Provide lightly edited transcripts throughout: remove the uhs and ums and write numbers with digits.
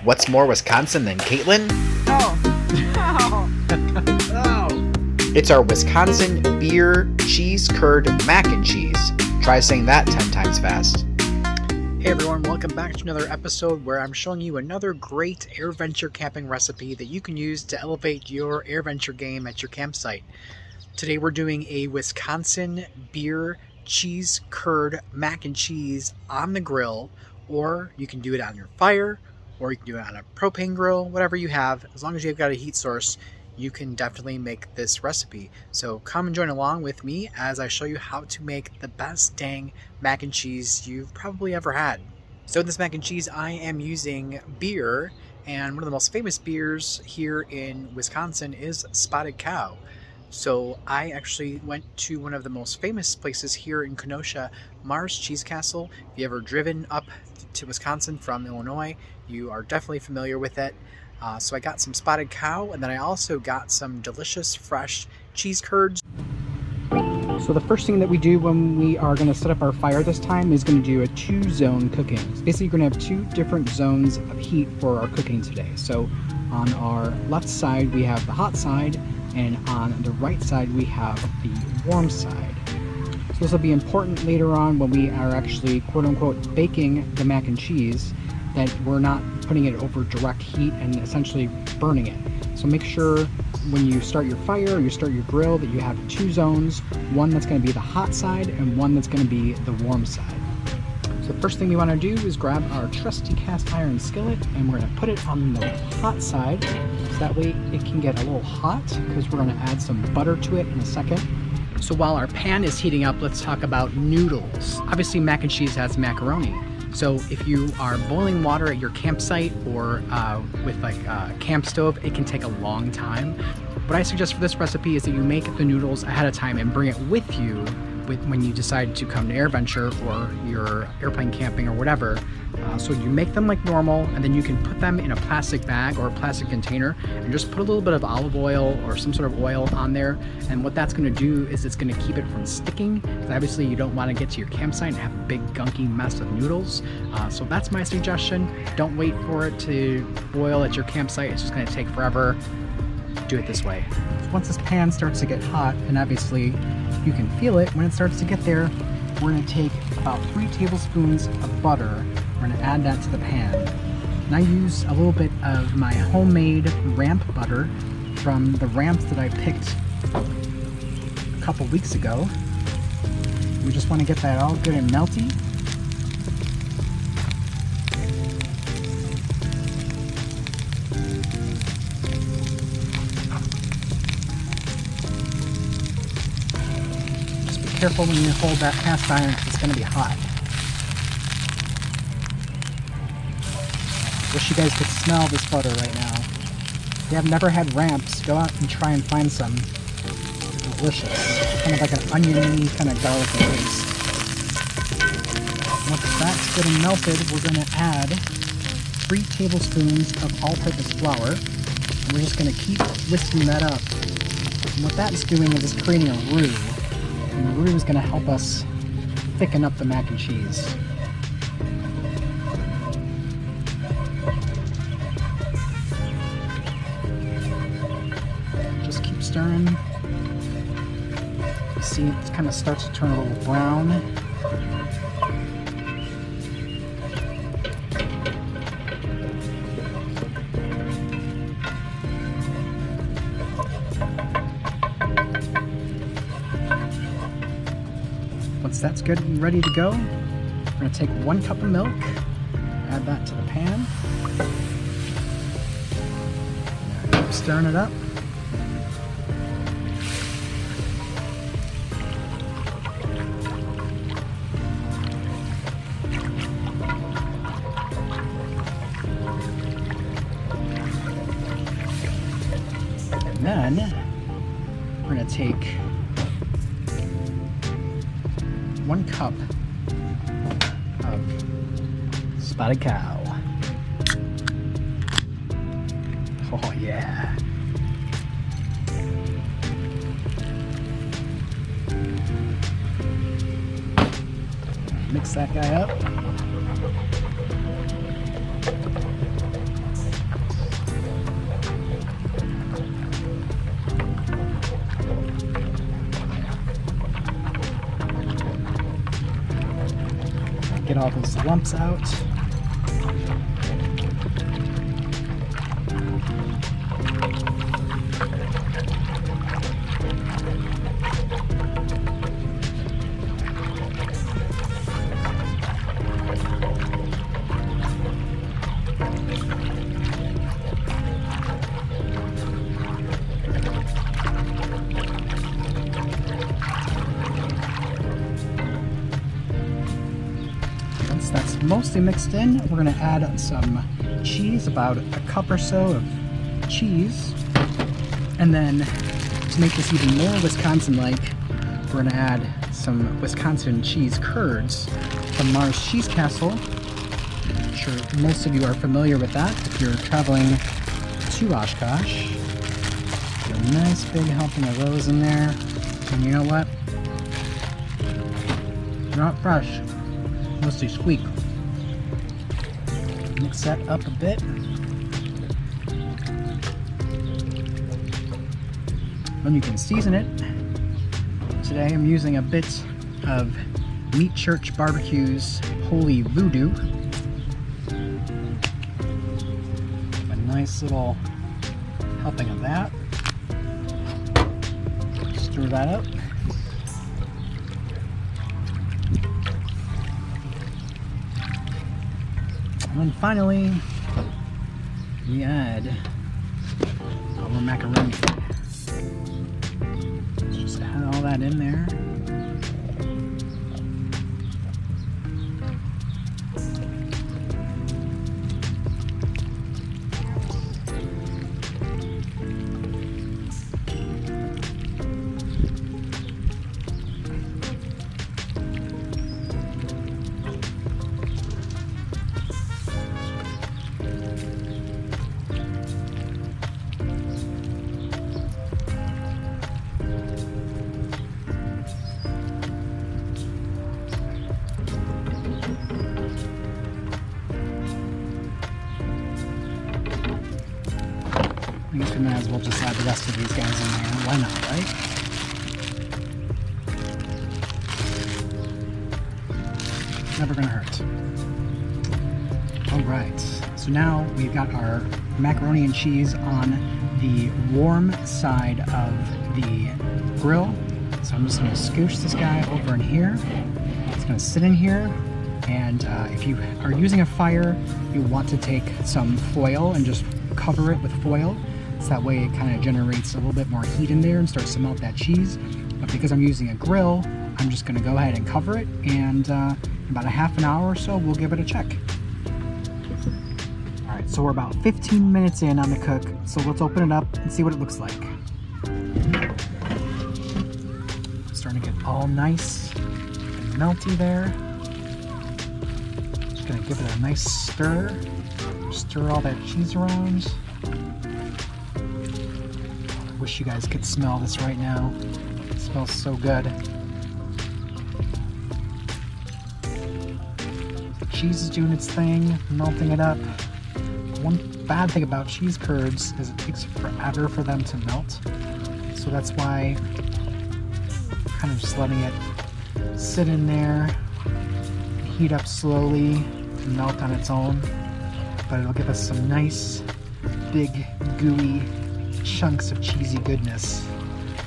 What's more Wisconsin than Caitlin? Oh. Oh. It's our Wisconsin beer, cheese, curd, mac and cheese. Try saying that 10 times fast. Hey everyone, welcome back to another episode where I'm showing you another great Airventure camping recipe that you can use to elevate your Airventure game at your campsite. Today we're doing a Wisconsin beer, cheese, curd, mac and cheese on the grill, or you can do it on your fire, or you can do it on a propane grill, whatever you have. As long as you've got a heat source, you can definitely make this recipe. So come and join along with me as I show you how to make the best dang mac and cheese you've probably ever had. So in this mac and cheese, I am using beer, and one of the most famous beers here in Wisconsin is Spotted Cow. So I actually went to one of the most famous places here in Kenosha, Mars Cheese Castle. If you ever driven up to Wisconsin from Illinois, you are definitely familiar with it. So I got some Spotted Cow, and then I also got some delicious fresh cheese curds. So the first thing that we do when we are going to set up our fire this time is going to do a 2-zone cooking. So basically you're going to have 2 different zones of heat for our cooking today. So on our left side we have the hot side, and on the right side we have the warm side. So this will be important later on when we are actually quote-unquote baking the mac and cheese, that we're not putting it over direct heat and essentially burning it. So make sure when you start your fire or you start your grill that you have 2 zones, one that's going to be the hot side and one that's going to be the warm side. So the first thing we want to do is grab our trusty cast iron skillet, and we're going to put it on the hot side so that way it can get a little hot, because we're going to add some butter to it in a second. So while our pan is heating up, let's talk about noodles. Obviously mac and cheese has macaroni. So if you are boiling water at your campsite or with like a camp stove, it can take a long time. What I suggest for this recipe is that you make the noodles ahead of time and bring it with you when you decide to come to Airventure or you're airplane camping or whatever. So you make them like normal, and then you can put them in a plastic bag or a plastic container and just put a little bit of olive oil or some sort of oil on there. And what that's going to do is it's going to keep it from sticking, because obviously you don't want to get to your campsite and have a big gunky mess of noodles. So that's my suggestion. Don't wait for it to boil at your campsite. It's just going to take forever. Do it this way. Once this pan starts to get hot, and obviously you can feel it when it starts to get there, we're going to take about 3 tablespoons of butter. We're going to add that to the pan. And I use a little bit of my homemade ramp butter from the ramps that I picked a couple weeks ago. We just want to get that all good and melty. Just be careful when you hold that cast iron, because it's going to be hot. Wish you guys could smell this butter right now. If you have never had ramps, go out and try and find some. They're delicious. Kind of like an oniony kind of garlic taste. Once that's good and melted, we're going to add 3 tablespoons of all-purpose flour. And we're just going to keep whisking that up. And what that's doing is it's creating a roux. And the roux is going to help us thicken up the mac and cheese. Stirring. You see it kind of starts to turn a little brown. Once that's good and ready to go, we're going to take 1 cup of milk, add that to the pan. Keep stirring it up. And then we're going to take 1 cup of Spotted Cow. Oh yeah. Mix that guy up. all those lumps out. That's mostly mixed in. We're going to add some cheese, about a cup or so of cheese. And then to make this even more Wisconsin-like, we're going to add some Wisconsin cheese curds from Mars Cheese Castle. I'm sure most of you are familiar with that if you're traveling to Oshkosh. Get a nice big helping of those in there. And you know what? They're not fresh. Mostly squeak. Mix that up a bit. Then you can season it. Today I'm using a bit of Meat Church Barbecue's Holy Voodoo. A nice little helping of that. Stir that up. And then finally, we add our macaroni. Just add all that in there. I guess we might as well just add the rest of these guys in there. Why not, right? Never gonna hurt. Alright, so now we've got our macaroni and cheese on the warm side of the grill. So I'm just gonna scooch this guy over in here. It's gonna sit in here. And if you are using a fire, you want to take some foil and just cover it with foil. So that way it kind of generates a little bit more heat in there and starts to melt that cheese. But because I'm using a grill, I'm just going to go ahead and cover it, and in about a half an hour or so, we'll give it a check. Alright, so we're about 15 minutes in on the cook, so let's open it up and see what it looks like. It's starting to get all nice and melty there. Just going to give it a nice stir. Stir all that cheese around. I wish you guys could smell this right now. It smells so good. The cheese is doing its thing, melting it up. One bad thing about cheese curds is it takes forever for them to melt. So that's why I'm kind of just letting it sit in there, heat up slowly to melt on its own. But it'll give us some nice, big, gooey chunks of cheesy goodness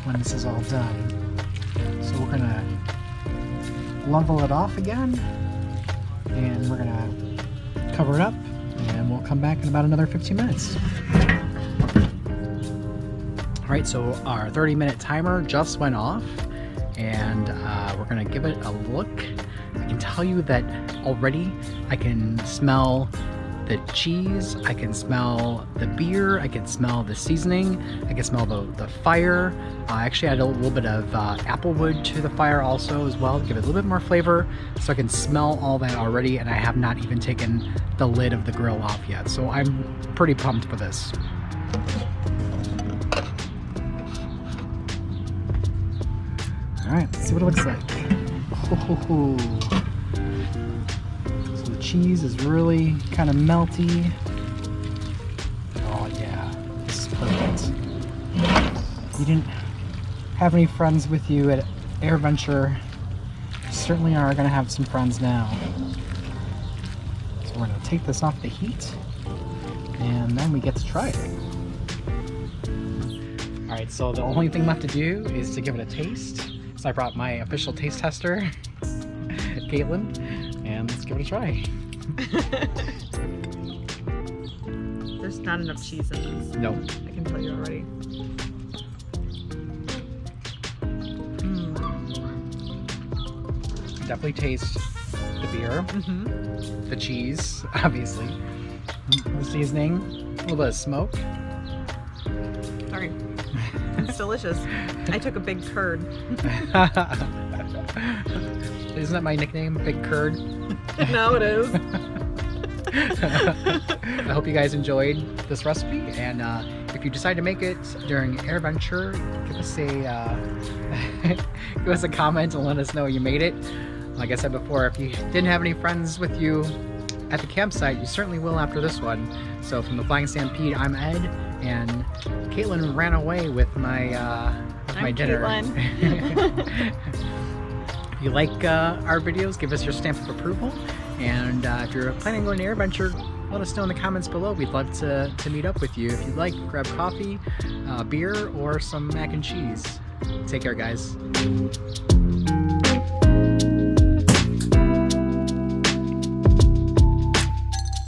when this is all done. So we're gonna level it off again, and we're gonna cover it up, and we'll come back in about another 15 minutes. Alright, so our 30-minute timer just went off, and we're gonna give it a look. I can tell you that already I can smell the cheese, I can smell the beer, I can smell the seasoning, I can smell the fire. I actually added a little bit of applewood to the fire also as well to give it a little bit more flavor. So I can smell all that already, and I have not even taken the lid of the grill off yet. So I'm pretty pumped for this. Alright, let's see what it looks like. Oh, cheese is really kind of melty. Oh yeah, this is perfect. You didn't have any friends with you at Airventure, you certainly are going to have some friends now. So we're going to take this off the heat, and then we get to try it. Alright, so the only thing left to do is to give it a taste. So I brought my official taste tester, Caitlin, and let's give it a try. There's not enough cheese in this. No. I can tell you already. Definitely taste the beer, the cheese, obviously, the seasoning, a little bit of smoke. Sorry. It's delicious. I took a big curd. Isn't that my nickname, Big Curd? No, it is. I hope you guys enjoyed this recipe, and if you decide to make it during Airventure, give us a comment and let us know you made it. Like I said before, if you didn't have any friends with you at the campsite, you certainly will after this one. So from the Flying Stampede, I'm Ed, and Caitlin ran away with my my dinner. If you like our videos, give us your stamp of approval. And if you're planning on going to Airventure, let us know in the comments below. We'd love to meet up with you. If you'd like, grab coffee, beer, or some mac and cheese. Take care, guys.